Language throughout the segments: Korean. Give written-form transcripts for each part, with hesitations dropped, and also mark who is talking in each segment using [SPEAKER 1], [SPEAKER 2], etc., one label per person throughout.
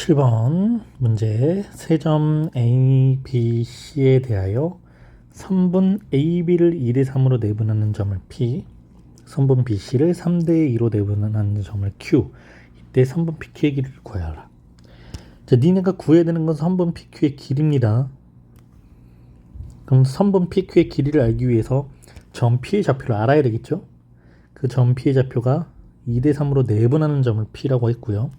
[SPEAKER 1] 7번 문제 세점 A, B, C에 대하여 선분 A, B를 2대 3으로 내분하는 점을 P, 선분 B, C를 3대 2로 내분하는 점을 Q. 이때 선분 PQ의 길이를 구하라. 자, 니네가 구해야 되는 건 선분 PQ의 길이입니다. 그럼 선분 PQ의 길이를 알기 위해서 점 P의 좌표를 알아야 되겠죠? 그 점 P의 좌표가 2대 3으로 내분하는 점을 P라고 했고요.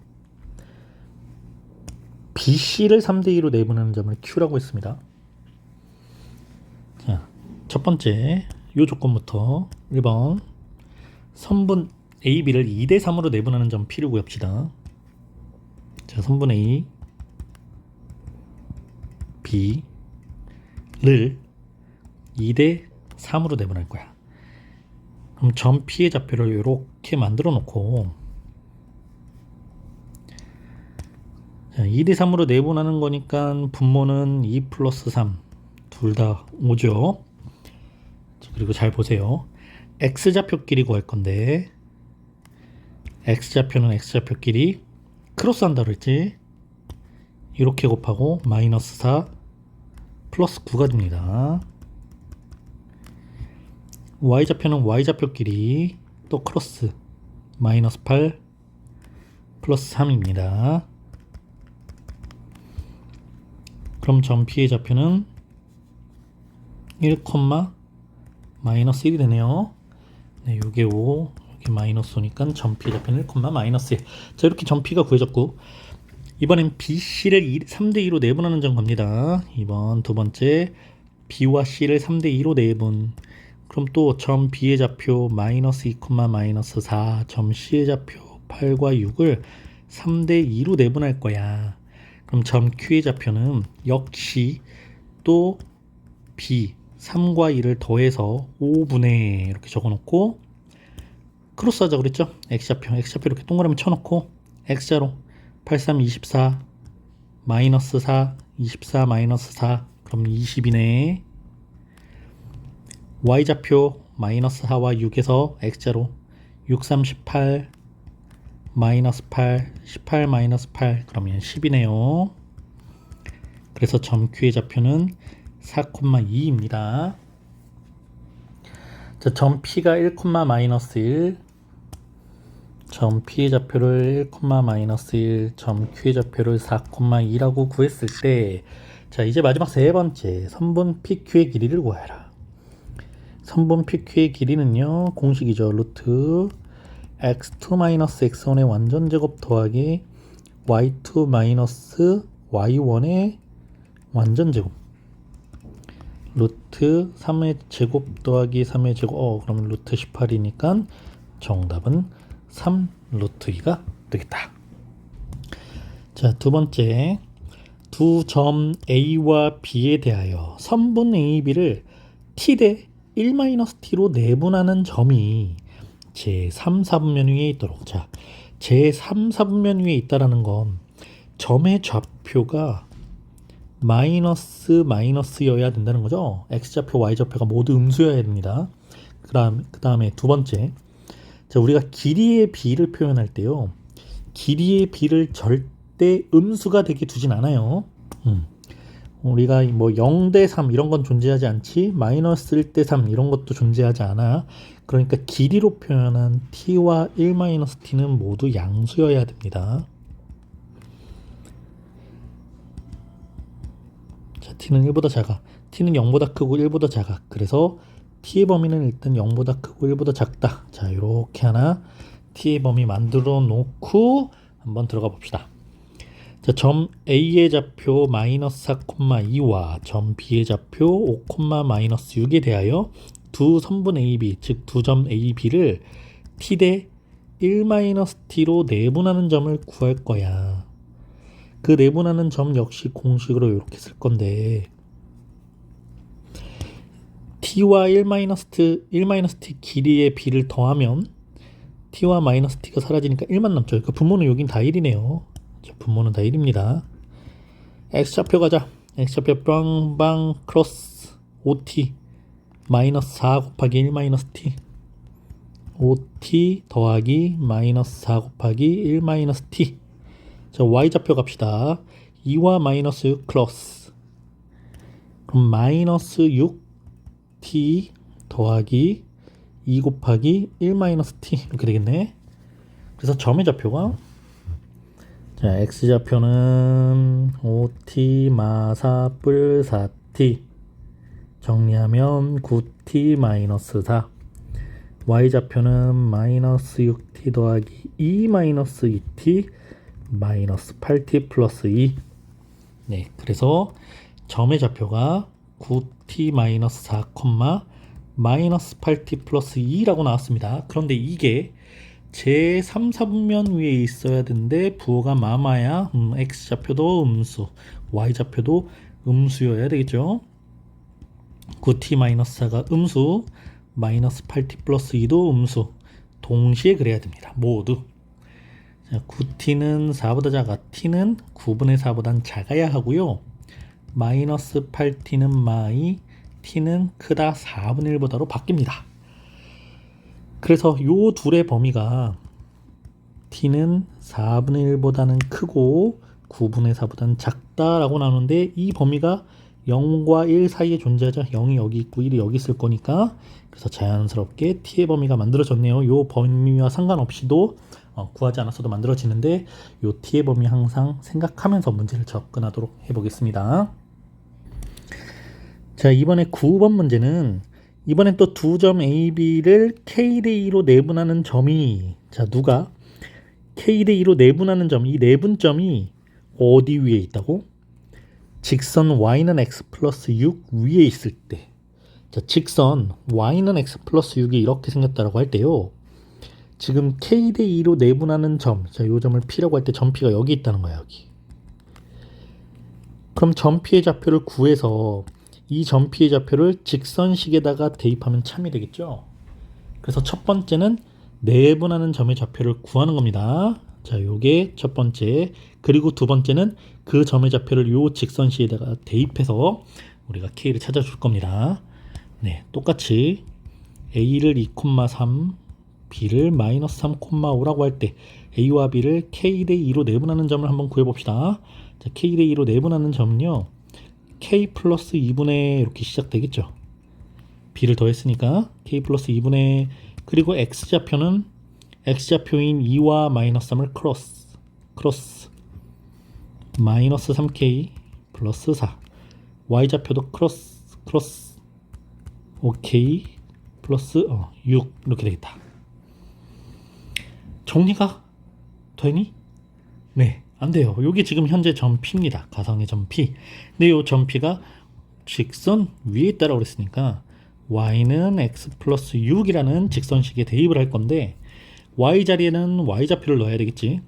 [SPEAKER 1] BC를 3대2로 내분하는 점을 Q라고 했습니다. 자, 첫 번째 이 조건부터 1번 선분 AB를 2대 3으로 내분하는 점 P를 구합시다. 자, 선분 A, B를 2대 3으로 내분할 거야. 그럼 점 P의 좌표를 이렇게 만들어 놓고 2대 3으로 내분하는 거니까 분모는 2 플러스 3 둘 다 5죠. 그리고 잘 보세요. X좌표끼리 구할 건데 X좌표는 X좌표끼리 크로스 한다고 그랬지. 이렇게 곱하고 마이너스 4 플러스 9가 됩니다. Y좌표는 Y좌표끼리 또 크로스 마이너스 8 플러스 3입니다. 그럼 점 P의 좌표는 1, 마이너스 1이 되네요. 네, 요게 5, 여기 마이너스 5니까 점 P의 좌표는 1, 마이너스 1. 자, 이렇게 점 P가 구해졌고, 이번엔 BC를 3대 2로 내분하는 점 갑니다. 이번 두 번째 B와 C를 3대 2로 내분. 그럼 또 점 B의 좌표 마이너스 2, 마이너스 4, 점 C의 좌표 8과 6을 3대 2로 내분할 거야. 그럼 점 Q의 좌표는 역시 또 B 3과 2를 더해서 5분의 이렇게 적어놓고 크로스 하자 그랬죠? X좌표 이렇게 동그라미 쳐놓고 X자로 8, 3, 24 마이너스 4 24 마이너스 4 그럼 20이네. Y좌표 마이너스 4와 6에서 X자로 6, 3, 18 마이너스 8, 18 마이너스 8 그러면 10이네요. 그래서 점 Q의 좌표는 4,2입니다. 자, 점 P가 1, 마이너스 1, 점 P의 좌표를 1, 마이너스 1, 점 Q의 좌표를 4,2라고 구했을 때, 자, 이제 마지막 세 번째 선분 PQ의 길이를 구하라. 선분 PQ의 길이는요, 공식이죠. 루트 x2-x1의 완전제곱 더하기 y2-y1의 완전제곱 루트 3의 제곱 더하기 3의 제곱 그러면 루트 18이니까 정답은 3 루트 2가 되겠다. 자, 두 번째 두 점 A와 B에 대하여 선분 AB를 T대 1-T로 내분하는 점이 제3, 4분면 위에 있도록. 자, 제3, 4분면 위에 있다라는 건 점의 좌표가 마이너스여야 된다는 거죠. X좌표, Y좌표가 모두 음수여야 됩니다. 그 다음에 두 번째. 자, 우리가 길이의 B를 표현할 때요. 길이의 B를 절대 음수가 되게 두진 않아요. 우리가 뭐 0대 3 이런 건 존재하지 않지, 마이너스 1대 3 이런 것도 존재하지 않아. 그러니까 길이로 표현한 t와 1-t는 모두 양수여야 됩니다. 자, t는 1보다 작아. t는 0보다 크고 1보다 작아. 그래서 t의 범위는 일단 0보다 크고 1보다 작다. 자, 이렇게 하나 t의 범위 만들어 놓고 한번 들어가 봅시다. 자, 점 A의 좌표 마이너스 4,2와 점 B의 좌표 5, 마이너스 6에 대하여 두 선분 AB, 즉 두 점 AB를 T대 1-T로 내분하는 점을 구할 거야. 그 내분하는 점 역시 공식으로 이렇게 쓸 건데 T와 1-T 길이의 B를 더하면 T와 마이너스 T가 사라지니까 1만 남죠. 그 분모는 여긴 다 1이네요. 분모는 다 1입니다. X좌표 가자. X좌표 빵빵 크로스 5t 마이너스 4 곱하기 1-t 5t 더하기 마이너스 4 곱하기 1-t 자, y좌표 갑시다. 2와 마이너스 6 클러스. 그럼 마이너스 6t 더하기 2 곱하기 1 마이너스 t 이렇게 되겠네. 그래서 점의 좌표가 자, x좌표는 5t 마사 뿔 4t 정리하면 9t 마이너스 4 y좌표는 마이너스 6t 더하기 2 마이너스 2t 마이너스 8t 플러스 2 네, 그래서 점의 좌표가 9t 마이너스 4, 마이너스 8t 플러스 2라고 나왔습니다. 그런데 이게 제 3, 4분면 위에 있어야 되는데 부호가 마마야 x좌표도 음수, y좌표도 음수여야 되겠죠. 9t-4가 음수, 마이너스 8t 플러스 2도 음수 동시에 그래야 됩니다. 모두. 자, 9t는 4보다 작아, t는 9분의 4보단 작아야 하고요. 마이너스 8t는 마이, t는 크다 4분의 1보다로 바뀝니다. 그래서 요 둘의 범위가 t는 4분의 1보다는 크고 9분의 4보다는 작다라고 나오는데 이 범위가 0과 1 사이에 존재하죠. 0이 여기 있고 1이 여기 있을 거니까 그래서 자연스럽게 t의 범위가 만들어졌네요. 요 범위와 상관없이도 구하지 않았어도 만들어지는데 요 t의 범위 항상 생각하면서 문제를 접근하도록 해보겠습니다. 자, 이번에 9번 문제는 이번엔 또 두 점 A, B를 K 대 2로 내분하는 점이 자, 누가 K 대 2로 내분하는 점, 이 내분점이 어디 위에 있다고? 직선 Y는 X 플러스 6 위에 있을 때 자, 직선 Y는 X 플러스 6이 이렇게 생겼다라고 할 때요. 지금 K 대 2로 내분하는 점, 자, 요 점을 P라고 할 때 점 P가 여기 있다는 거야, 여기. 그럼 점 P의 좌표를 구해서 이 점 P의 좌표를 직선식에다가 대입하면 참이 되겠죠. 그래서 첫 번째는 내분하는 점의 좌표를 구하는 겁니다. 자, 요게 첫 번째. 그리고 두 번째는 그 점의 좌표를 요 직선식에다가 대입해서 우리가 K를 찾아줄 겁니다. 네, 똑같이 A를 2,3, B를 마이너스 3,5라고 할 때 A와 B를 K 대 2로 내분하는 점을 한번 구해봅시다. 자, K 대 2로 내분하는 점은요. K 플러스 2분의 이렇게 시작되겠죠. B를 더했으니까 K 플러스 2분의 그리고 X좌표는 X좌표인 2와 마이너스 3을 크로스 마이너스 3K 플러스 4 Y좌표도 크로스 OK 플러스 6 이렇게 되겠다. 정리가 되니? 네, 안 돼요. 여기 지금 현재 점 P입니다. 가상의 점 P. 근데 이 점 P가 직선 위에 있다라고 그랬으니까 Y는 X 플러스 6이라는 직선식에 대입을 할 건데 Y 자리에는 Y좌표를 넣어야 되겠지.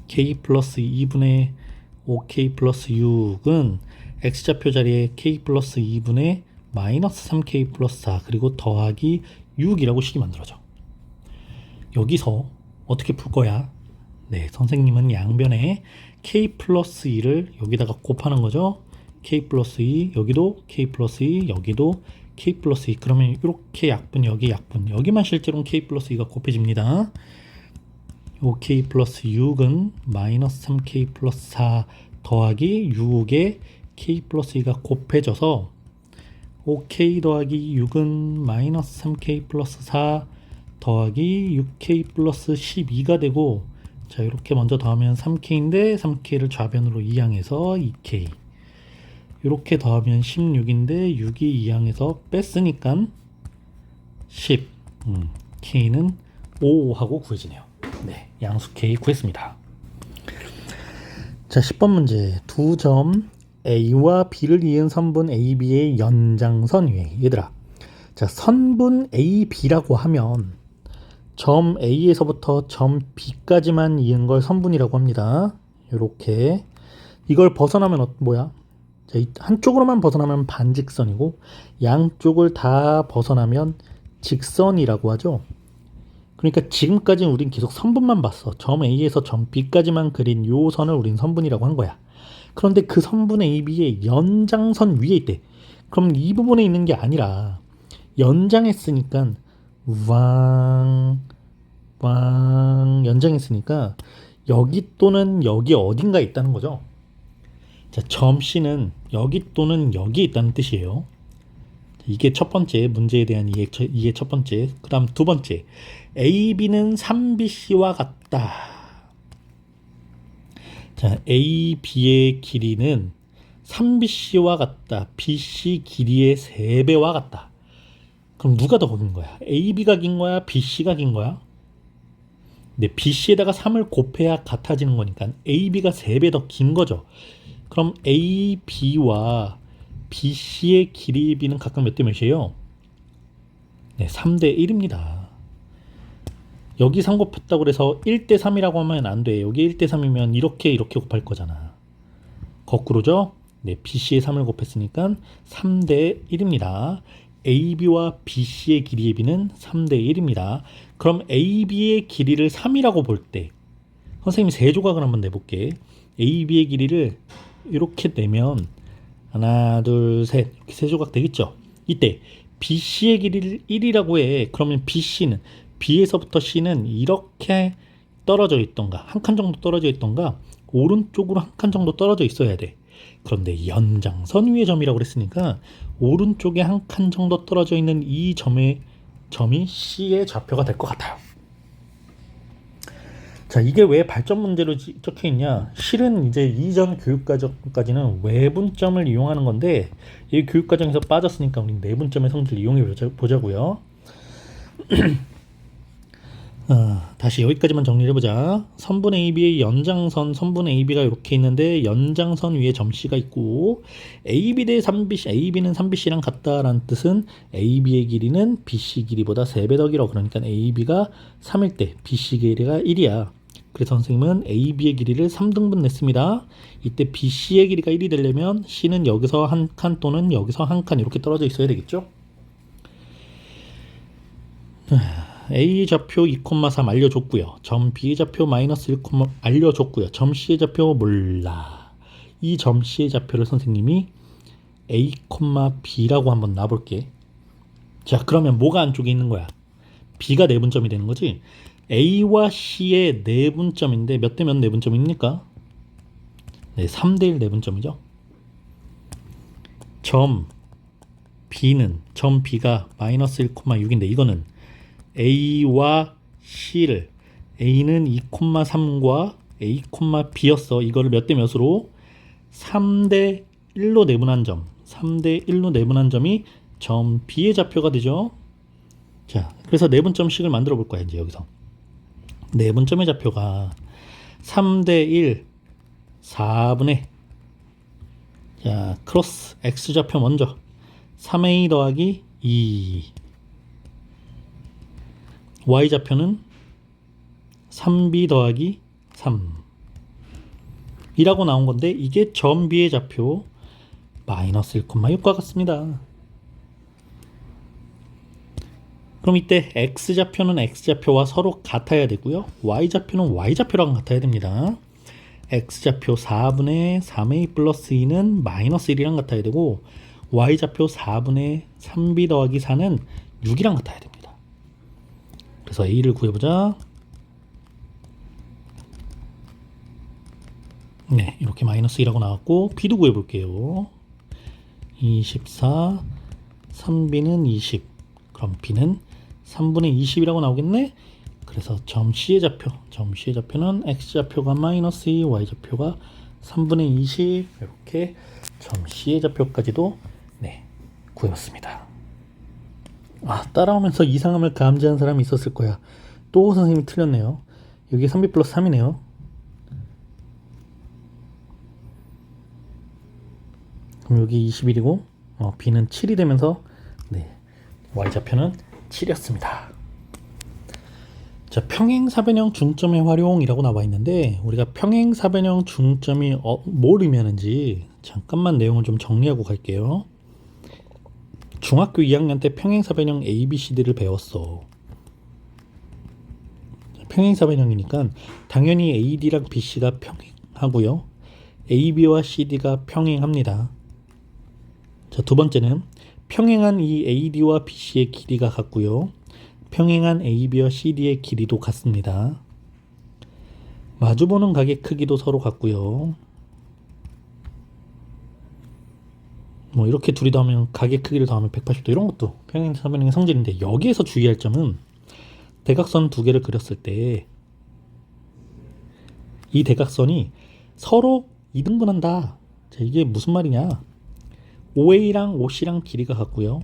[SPEAKER 1] K 플러스 2분의 5K 플러스 6은 X좌표 자리에 K 플러스 2분의 마이너스 3K 플러스 4 그리고 더하기 6이라고 식이 만들어져. 여기서 어떻게 풀 거야? 네, 선생님은 양변에 K 플러스 2를 여기다가 곱하는 거죠. K 플러스 2, 여기도 K 플러스 2, 여기도 K 플러스 2. 그러면 이렇게 약분, 여기 약분. 여기만 실제로는 K 플러스 2가 곱해집니다. 요 K 플러스 6은 마이너스 3K 플러스 4 더하기 6에 K 플러스 2가 곱해져서 5K 더하기 6은 마이너스 3K 플러스 4 더하기 6K 플러스 12가 되고 자, 이렇게 먼저 더하면 3K인데 3K를 좌변으로 이항해서 2K 이렇게 더하면 16인데 6이 이항해서 뺐으니까 10 K는 5 하고 구해지네요. 네, 양수 K 구했습니다. 자, 10번 문제. 두 점 A와 B를 이은 선분 AB의 연장선 위에 얘들아 자, 선분 AB라고 하면 점 A에서부터 점 B까지만 이은 걸 선분이라고 합니다. 이렇게 이걸 벗어나면 뭐야? 자, 한쪽으로만 벗어나면 반직선이고 양쪽을 다 벗어나면 직선이라고 하죠. 그러니까 지금까지 우린 계속 선분만 봤어. 점 A에서 점 B까지만 그린 요 선을 우린 선분이라고 한 거야. 그런데 그 선분 AB의 연장선 위에 있대. 그럼 이 부분에 있는 게 아니라 연장했으니까 연장했으니까 여기 또는 여기 어딘가에 있다는 거죠. 자, 점 C는 여기 또는 여기에 있다는 뜻이에요. 이게 첫 번째 문제에 대한 이해 첫 번째. 그 다음 두 번째, AB는 3BC와 같다. 자, AB의 길이는 3BC와 같다. BC 길이의 3배와 같다. 그럼 누가 더 긴 거야? AB가 긴 거야? BC가 긴 거야? 네, BC에다가 3을 곱해야 같아지는 거니까 AB가 3배 더 긴 거죠. 그럼 AB와 BC의 길이비는 각각 몇 대 몇이에요? 네, 3대 1입니다. 여기 3 곱했다고 그래서 1대 3이라고 하면 안 돼. 여기 1대 3이면 이렇게 곱할 거잖아. 거꾸로죠? 네, BC에 3을 곱했으니까 3대 1입니다. AB와 BC의 길이의 비는 3대 1입니다. 그럼 AB의 길이를 3이라고 볼 때 선생님이 세 조각을 한번 내볼게. AB의 길이를 이렇게 내면 하나, 둘, 셋 이렇게 세 조각 되겠죠? 이때 BC의 길이를 1이라고 해. 그러면 BC는 B에서부터 C는 이렇게 떨어져 있던가 한 칸 정도 떨어져 있던가 오른쪽으로 한 칸 정도 떨어져 있어야 돼. 그런데 연장선 위의 점이라고 그랬으니까 오른쪽에 한 칸 정도 떨어져 있는 이 점이 C의 좌표가 될 것 같아요. 자, 이게 왜 발전 문제로 적혀 있냐? 실은 이제 이전 교육과정까지는 외분점을 이용하는 건데 이 교육과정에서 빠졌으니까 우리 내분점의 성질을 이용해 보자고요. 다시 여기까지만 정리를 해보자. 선분 AB의 연장선 선분 AB가 이렇게 있는데 연장선 위에 점 C가 있고 AB 대 3BC, AB는 3BC랑 같다라는 뜻은 AB의 길이는 BC 길이보다 3배 더 길어. 그러니까 AB가 3일 때 BC 길이가 1이야. 그래서 선생님은 AB의 길이를 3등분 냈습니다. 이때 BC의 길이가 1이 되려면 C는 여기서 한 칸 또는 여기서 한 칸 이렇게 떨어져 있어야 되겠죠? A 좌표 2,3 알려줬고요. 점 B의 좌표 마이너스 1, 알려줬고요. 점 C의 좌표 몰라. 이 점 C의 좌표를 선생님이 A, B라고 한번 놔볼게. 자, 그러면 뭐가 안쪽에 있는 거야? B가 내분점이 되는 거지. A와 C의 내분점인데 몇 대 몇 내분점입니까? 네, 3대 1 내분점이죠. 점 B가 마이너스 1,6인데 이거는 A와 C를 A는 2,3과 A, B였어. 이거를 몇 대 몇으로? 3대 1로 내분한 점. 3대 1로 내분한 점이 점 B의 좌표가 되죠. 자, 그래서 내분점식을 만들어 볼 거야. 이제 여기서 내분점의 좌표가 3대 1 4분의 자, 크로스 X좌표 먼저 3A 더하기 2 Y좌표는 3B 더하기 3 이라고 나온 건데 이게 점 B의 좌표 마이너스 1,6과 같습니다. 그럼 이때 X좌표는 X좌표와 서로 같아야 되고요. Y좌표는 Y좌표랑 같아야 됩니다. X좌표 4분의 3A 플러스 2는 마이너스 1이랑 같아야 되고 Y좌표 4분의 3B 더하기 4는 6이랑 같아야 됩니다. 그래서 A를 구해보자. 네, 이렇게 마이너스 2라고 나왔고 B도 구해볼게요. 24 3B는 20 그럼 B는 3분의 20이라고 나오겠네. 그래서 점 C의 좌표는 X좌표가 마이너스 2 Y좌표가 3분의 20 이렇게 점 C의 좌표까지도 네, 구해봤습니다. 따라오면서 이상함을 감지한 사람이 있었을 거야. 또 선생님이 틀렸네요. 여기 3B 플러스 3이네요. 그럼 여기 21이고 B는 7이 되면서 네, Y좌표는 7이었습니다. 자, 평행사변형 중점의 활용이라고 나와 있는데 우리가 평행사변형 중점이 뭘 의미하는지 잠깐만 내용을 좀 정리하고 갈게요. 중학교 2학년 때 평행사변형 ABCD를 배웠어. 평행사변형이니까 당연히 AD랑 BC가 평행하고요. AB와 CD가 평행합니다. 자, 두 번째는 평행한 이 AD와 BC의 길이가 같고요. 평행한 AB와 CD의 길이도 같습니다. 마주보는 각의 크기도 서로 같고요. 뭐 이렇게 둘이 더하면 각의 크기를 더하면 180도, 이런 것도 평행사변형의 성질인데, 여기에서 주의할 점은 대각선 두 개를 그렸을 때 이 대각선이 서로 이등분한다. 자, 이게 무슨 말이냐? OA랑 OC랑 길이가 같고요.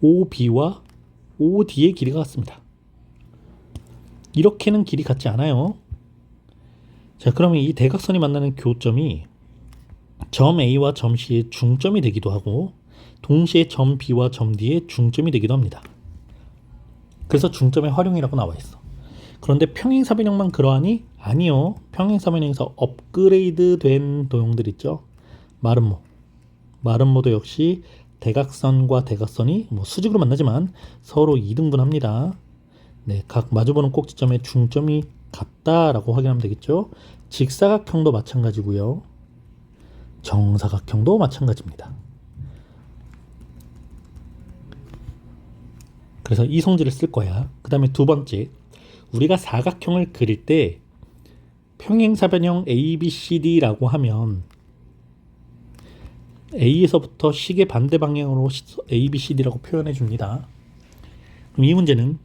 [SPEAKER 1] OB와 OD의 길이가 같습니다. 이렇게는 길이 같지 않아요. 자, 그러면 이 대각선이 만나는 교점이 점 A와 점 C의 중점이 되기도 하고, 동시에 점 B와 점 D의 중점이 되기도 합니다. 그래서 중점의 활용이라고 나와 있어. 그런데 평행사변형만 그러하니? 아니요. 평행사변형에서 업그레이드 된 도형들 있죠. 마름모. 마름모도 역시 대각선과 대각선이 뭐 수직으로 만나지만 서로 이등분합니다. 네, 각 마주보는 꼭지점의 중점이 같다라고 확인하면 되겠죠. 직사각형도 마찬가지고요. 정사각형도 마찬가지입니다. 그래서 이 성질을 쓸 거야. 그 다음에 두 번째, 우리가 사각형을 그릴 때 평행사변형 ABCD라고 하면 A에서부터 식의 반대 방향으로 ABCD라고 표현해 줍니다. 그럼 이 문제는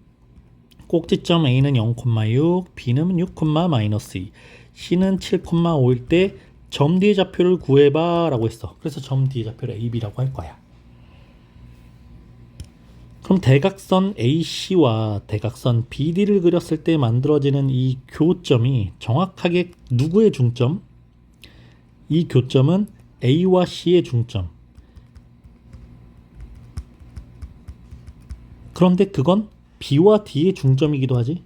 [SPEAKER 1] 꼭지점 A는 0,6, B는 6,-2, C는 7,5일 때 점 D의 좌표를 구해봐 라고 했어. 그래서 점 D의 좌표를 AB라고 할 거야. 그럼 대각선 AC와 대각선 BD를 그렸을 때 만들어지는 이 교점이 정확하게 누구의 중점? 이 교점은 A와 C의 중점. 그런데 그건 B와 D의 중점이기도 하지.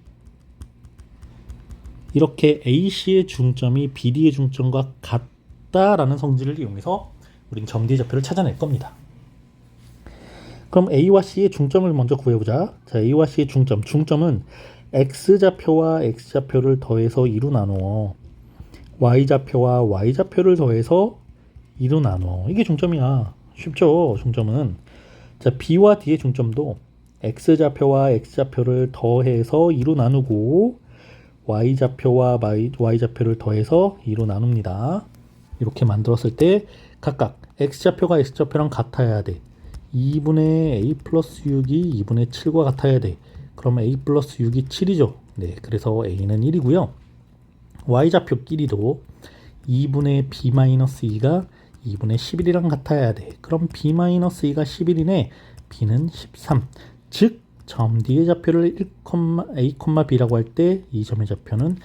[SPEAKER 1] 이렇게 AC의 중점이 BD의 중점과 같다라는 성질을 이용해서 우린 점 D의 좌표를 찾아낼 겁니다. 그럼 A와 C의 중점을 먼저 구해보자. 자, A와 C의 중점. 중점은 X좌표와 X좌표를 더해서 2로 나누어 Y좌표와 Y좌표를 더해서 2로 나누어. 이게 중점이야. 쉽죠? 중점은. 자, B와 D의 중점도 X좌표와 X좌표를 더해서 2로 나누고 Y좌표와 Y좌표를 더해서 2로 나눕니다. 이렇게 만들었을 때 각각 X좌표가 X좌표랑 같아야 돼. 2분의 A 플러스 6이 2분의 7과 같아야 돼. 그럼 A 플러스 6이 7이죠. 네, 그래서 A는 1이고요. Y좌표끼리도 2분의 B 마이너스 2가 2분의 11이랑 같아야 돼. 그럼 B 마이너스 2가 11이네. B는 13. 즉, 점 D의 좌표를 1, A, B라고 할 때 이 점의 좌표는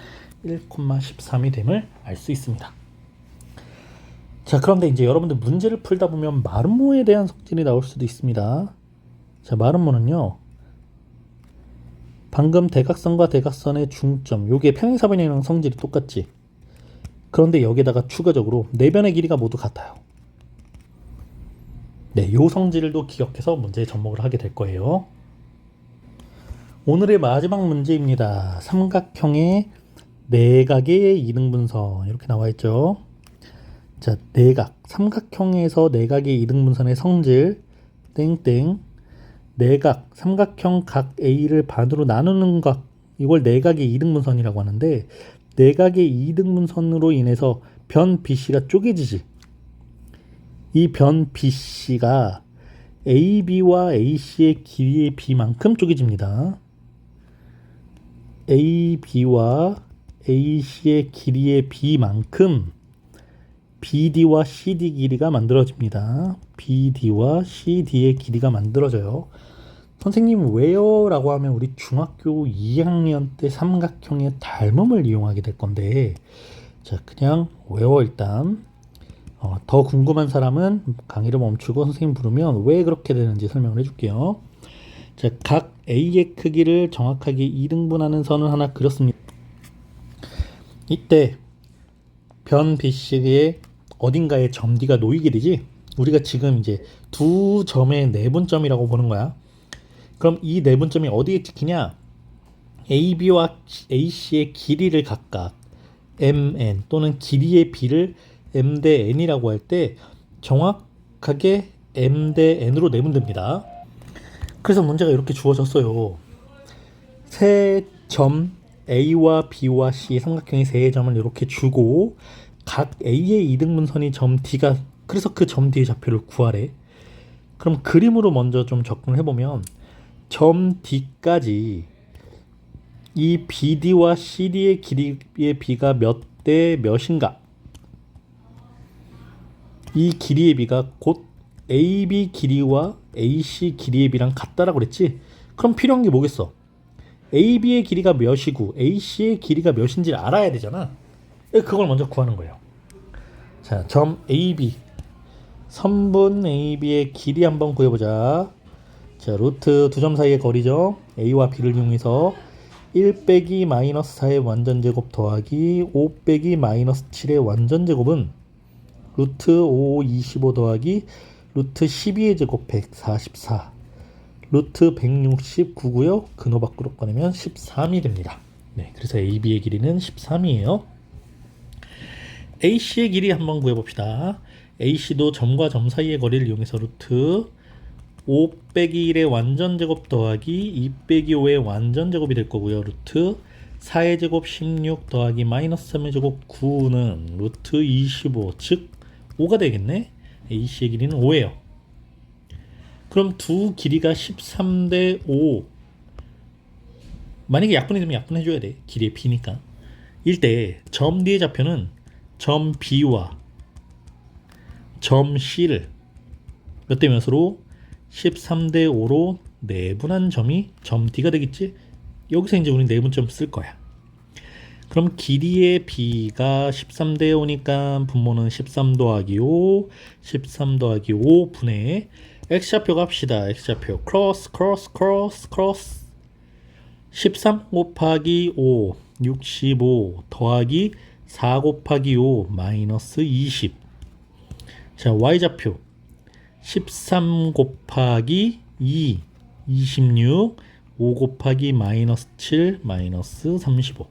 [SPEAKER 1] 1,13이 됨을 알 수 있습니다. 자, 그런데 이제 여러분들 문제를 풀다 보면 마름모에 대한 성질이 나올 수도 있습니다. 자, 마름모는요, 방금 대각선과 대각선의 중점, 요게 평행사변형이랑 성질이 똑같지. 그런데 여기다가 추가적으로 네 변의 길이가 모두 같아요. 네, 요 성질도 기억해서 문제에 접목을 하게 될 거예요. 오늘의 마지막 문제입니다. 삼각형의 내각의 이등분선, 이렇게 나와 있죠. 자, 내각, 삼각형에서 내각의 이등분선의 성질 땡땡, 내각, 삼각형 각 A를 반으로 나누는 각, 이걸 내각의 이등분선이라고 하는데, 내각의 이등분선으로 인해서 변 BC가 쪼개지지. 이 변 BC가 AB와 AC의 길이의 B만큼 쪼개집니다. AB와 AC의 길이의 B만큼 BD와 CD 길이가 만들어집니다. BD와 CD의 길이가 만들어져요. 선생님 왜요? 라고 하면 우리 중학교 2학년 때 삼각형의 닮음을 이용하게 될 건데, 자, 그냥 외워 일단. 더 궁금한 사람은 강의를 멈추고 선생님 부르면 왜 그렇게 되는지 설명을 해줄게요. 자, 각 A의 크기를 정확하게 2등분하는 선을 하나 그렸습니다. 이때 변 BC의 어딘가에 점 D가 놓이게 되지. 우리가 지금 이제 두 점의 내분점이라고 보는 거야. 그럼 이 내분점이 어디에 찍히냐? AB와 AC의 길이를 각각 MN 또는 길이의 B를 M 대 N이라고 할 때 정확하게 M 대 N으로 내분됩니다. 그래서 문제가 이렇게 주어졌어요. 세 점 A와 B와 C 삼각형의 세 점을 이렇게 주고 각 A의 이등분선이 점 D가 그래서 그 점 D의 좌표를 구하래. 그럼 그림으로 먼저 좀 접근을 해보면 점 D까지 이 BD와 CD의 길이의 B가 몇 대 몇인가? 이 길이의 B가 곧 AB 길이와 AC 길이의 B랑 같다라고 그랬지? 그럼 필요한 게 뭐겠어? AB의 길이가 몇이고 AC의 길이가 몇인지를 알아야 되잖아. 그걸 먼저 구하는 거예요. 자, 점 AB 선분 AB의 길이 한번 구해보자. 자, 루트 두 점 사이의 거리죠. A와 B를 이용해서 1 빼기 마이너스 4의 완전제곱 더하기 5 빼기 마이너스 7의 완전제곱은 루트 5, 25 더하기 루트 12의 제곱 144 루트 169고요. 근호 밖으로 꺼내면 13이 됩니다. 네, 그래서 AB의 길이는 13이에요. AC의 길이 한번 구해봅시다. AC도 점과 점 사이의 거리를 이용해서 루트 5 빼기 1의 완전제곱 더하기 2 빼기 5의 완전제곱이 될 거고요. 루트 4의 제곱 16 더하기 마이너스 3의 제곱 9는 루트 25, 즉 5가 되겠네. AC의 길이는 5예요. 그럼 두 길이가 13대 5. 만약에 약분이 되면 약분해줘야 돼. 길이의 B니까. 일 때 점 D의 좌표는 점 B와 점 C를 몇 대 몇으로 13대 5로 내분한 점이 점 D가 되겠지? 여기서 이제 우리 내분점 쓸 거야. 그럼 길이의 B가 13대 5니까 분모는 13 더하기 5, 13 더하기 5 분의 X좌표 갑시다. X좌표 크로스 13 곱하기 5 65 더하기 4 곱하기 5 마이너스 20. 자, Y좌표 13 곱하기 2 26 5 곱하기 마이너스 7 마이너스 35.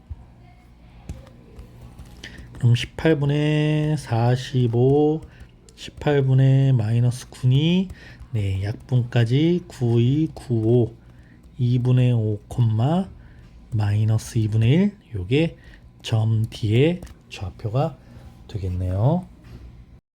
[SPEAKER 1] 그럼 18분의 45 18분의 마이너스 9니 네, 약분까지 92 95 2분의 5 콤마 마이너스 2분의 1 요게 점 D의 좌표가 되겠네요.